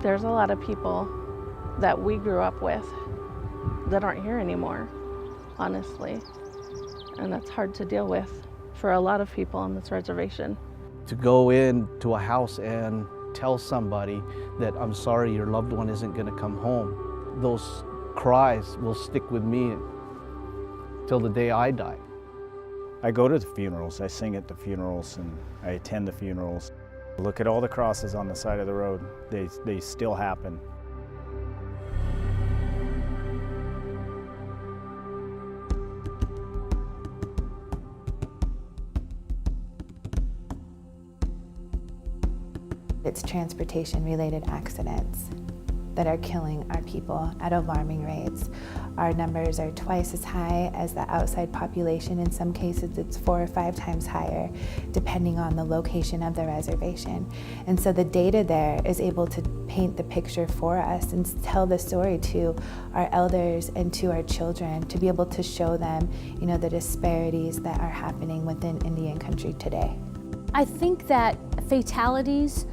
There's a lot of people that we grew up with that aren't here anymore, honestly. And that's hard to deal with for a lot of people on this reservation. To go into a house and tell somebody that I'm sorry your loved one isn't going to come home, those cries will stick with me till the day I die. I go to the funerals, I sing at the funerals, and I attend the funerals. Look at all the crosses on the side of the road. They still happen. It's transportation-related accidents that are killing our people at alarming rates. Our numbers are twice as high as the outside population. In some cases, it's 4 or 5 times higher, depending on the location of the reservation. And so the data there is able to paint the picture for us and tell the story to our elders and to our children, to be able to show them, the disparities that are happening within Indian country today. I think that fatalities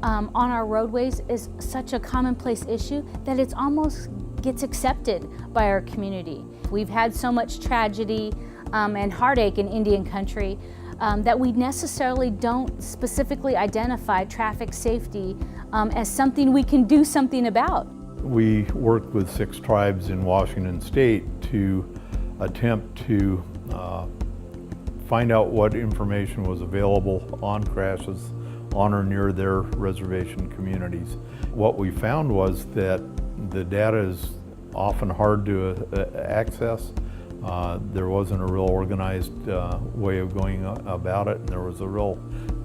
on our roadways is such a commonplace issue that it's almost gets accepted by our community. We've had so much tragedy and heartache in Indian country that we necessarily don't specifically identify traffic safety as something we can do something about. We worked with 6 tribes in Washington State to attempt to find out what information was available on crashes on or near their reservation communities. What we found was that the data is often hard to access. There wasn't a real organized way of going about it, and there was a real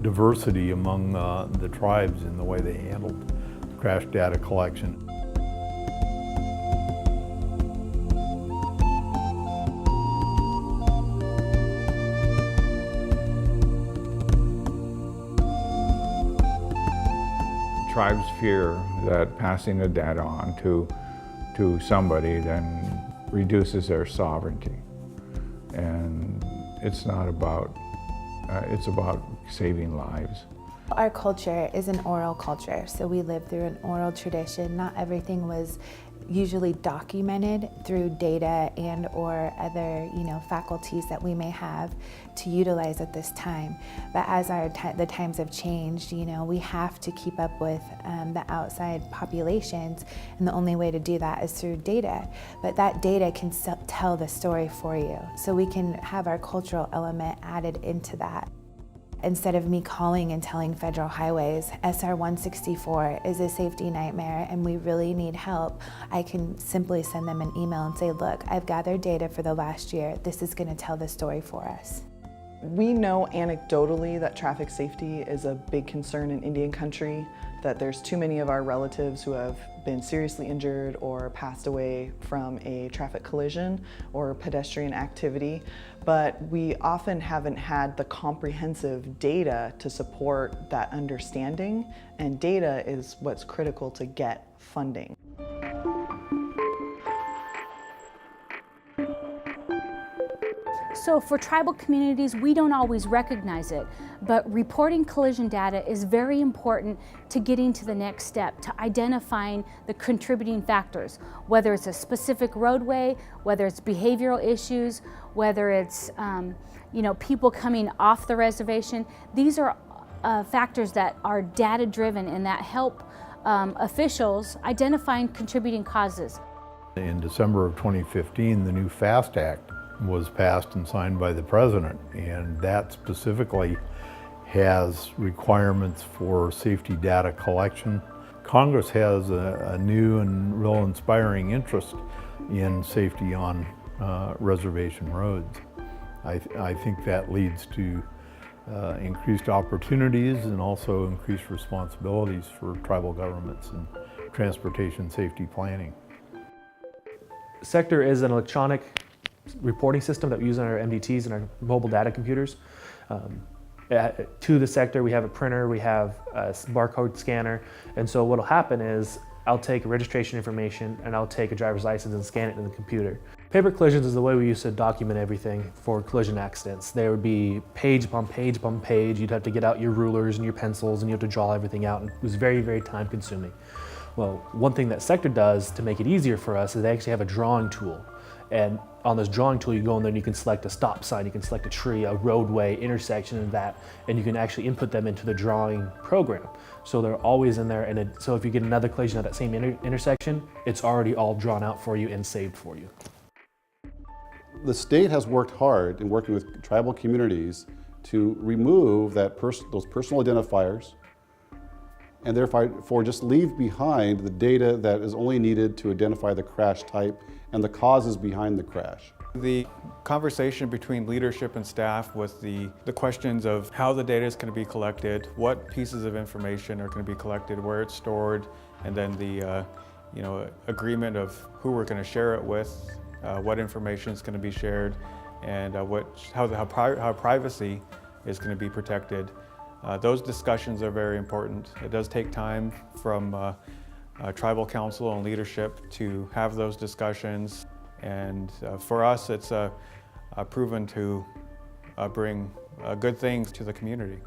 diversity among the tribes in the way they handled crash data collection. Tribes fear that passing the data on to somebody then reduces their sovereignty. And it's not about, it's about saving lives. Our culture is an oral culture, so we live through an oral tradition. Not everything was usually documented through data and or other faculties that we may have to utilize at this time. But as the times have changed, we have to keep up with the outside populations, and the only way to do that is through data. But that data can tell the story for you, so we can have our cultural element added into that. Instead of me calling and telling Federal Highways, SR 164 is a safety nightmare and we really need help, I can simply send them an email and say, look, I've gathered data for the last year. This is going to tell the story for us. We know anecdotally that traffic safety is a big concern in Indian country, that there's too many of our relatives who have been seriously injured or passed away from a traffic collision or pedestrian activity, but we often haven't had the comprehensive data to support that understanding, and data is what's critical to get funding. So for tribal communities, we don't always recognize it, but reporting collision data is very important to getting to the next step, to identifying the contributing factors, whether it's a specific roadway, whether it's behavioral issues, whether it's people coming off the reservation. These are factors that are data-driven and that help officials identifying contributing causes. In December of 2015, the new FAST Act was passed and signed by the President, and that specifically has requirements for safety data collection. Congress has a new and real inspiring interest in safety on reservation roads. I think that leads to increased opportunities and also increased responsibilities for tribal governments and transportation safety planning. Sector is an electronic reporting system that we use on our MDTs and our mobile data computers. To the sector, we have a printer, we have a barcode scanner, and so what'll happen is I'll take registration information and I'll take a driver's license and scan it in the computer. Paper collisions is the way we used to document everything for collision accidents. There would be page upon page upon page. You'd have to get out your rulers and your pencils and you have to draw everything out, and it was very, very time consuming. Well, one thing that Sector does to make it easier for us is they actually have a drawing tool. And on this drawing tool, you go in there and you can select a stop sign, you can select a tree, a roadway, intersection, and you can actually input them into the drawing program. So they're always in there, and so if you get another collision at that same intersection, it's already all drawn out for you and saved for you. The state has worked hard in working with tribal communities to remove those personal identifiers, and therefore just leave behind the data that is only needed to identify the crash type and the causes behind the crash. The conversation between leadership and staff with the questions of how the data is going to be collected, what pieces of information are going to be collected, where it's stored, and then the agreement of who we're going to share it with, what information is going to be shared, and how privacy is going to be protected. Those discussions are very important. It does take time from tribal council and leadership to have those discussions, and for us it's proven to bring good things to the community.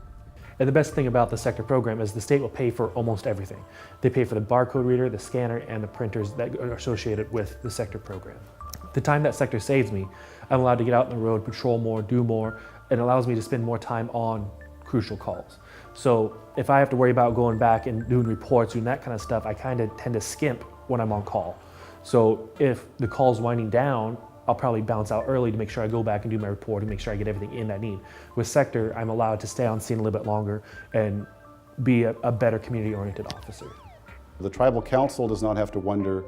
And the best thing about the Sector program is the state will pay for almost everything. They pay for the barcode reader, the scanner, and the printers that are associated with the Sector program. The time that Sector saves me, I'm allowed to get out on the road, patrol more, do more, and it allows me to spend more time on crucial calls. So if I have to worry about going back and doing reports, doing that kind of stuff, I kind of tend to skimp when I'm on call. So if the call's winding down, I'll probably bounce out early to make sure I go back and do my report and make sure I get everything in that I need. With Sector, I'm allowed to stay on scene a little bit longer and be a better community-oriented officer. The tribal council does not have to wonder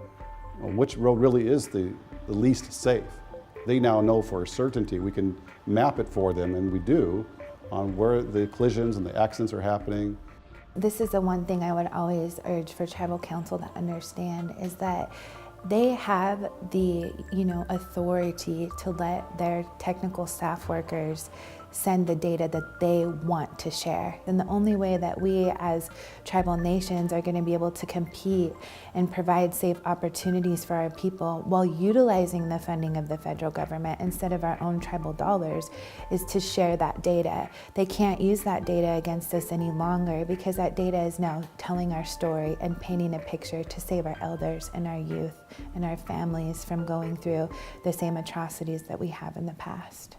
which road really is the least safe. They now know for certainty. We can map it for them, and we do, on where the collisions and the accidents are happening. This is the one thing I would always urge for tribal council to understand, is that they have the authority to let their technical staff workers send the data that they want to share. And the only way that we as tribal nations are going to be able to compete and provide safe opportunities for our people while utilizing the funding of the federal government instead of our own tribal dollars is to share that data. They can't use that data against us any longer because that data is now telling our story and painting a picture to save our elders and our youth and our families from going through the same atrocities that we have in the past.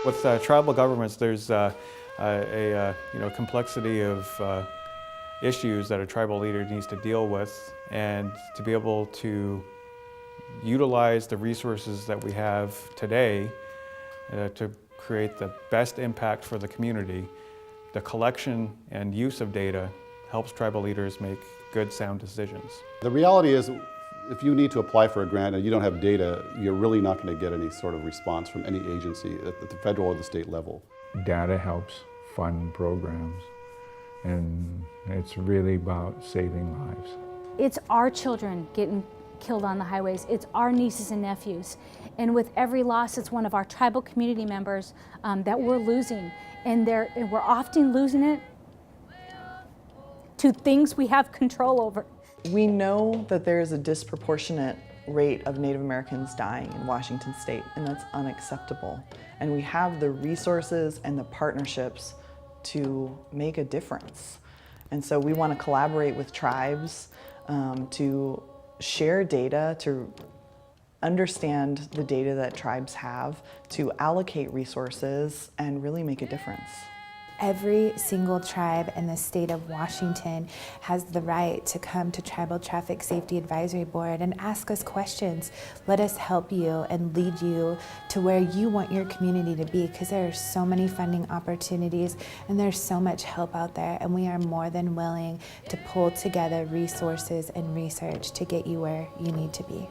With tribal governments, there's a complexity of issues that a tribal leader needs to deal with, and to be able to utilize the resources that we have today to create the best impact for the community. The collection and use of data helps tribal leaders make good, sound decisions. The reality is, if you need to apply for a grant and you don't have data, you're really not going to get any sort of response from any agency at the federal or the state level. Data helps fund programs, and it's really about saving lives. It's our children getting killed on the highways. It's our nieces and nephews. And with every loss, it's one of our tribal community members that we're losing. And we're often losing it to things we have control over. We know that there is a disproportionate rate of Native Americans dying in Washington state, and that's unacceptable. And we have the resources and the partnerships to make a difference. And so we want to collaborate with tribes to share data, to understand the data that tribes have, to allocate resources and really make a difference. Every single tribe in the state of Washington has the right to come to Tribal Traffic Safety Advisory Board and ask us questions. Let us help you and lead you to where you want your community to be, because there are so many funding opportunities and there's so much help out there, and we are more than willing to pull together resources and research to get you where you need to be.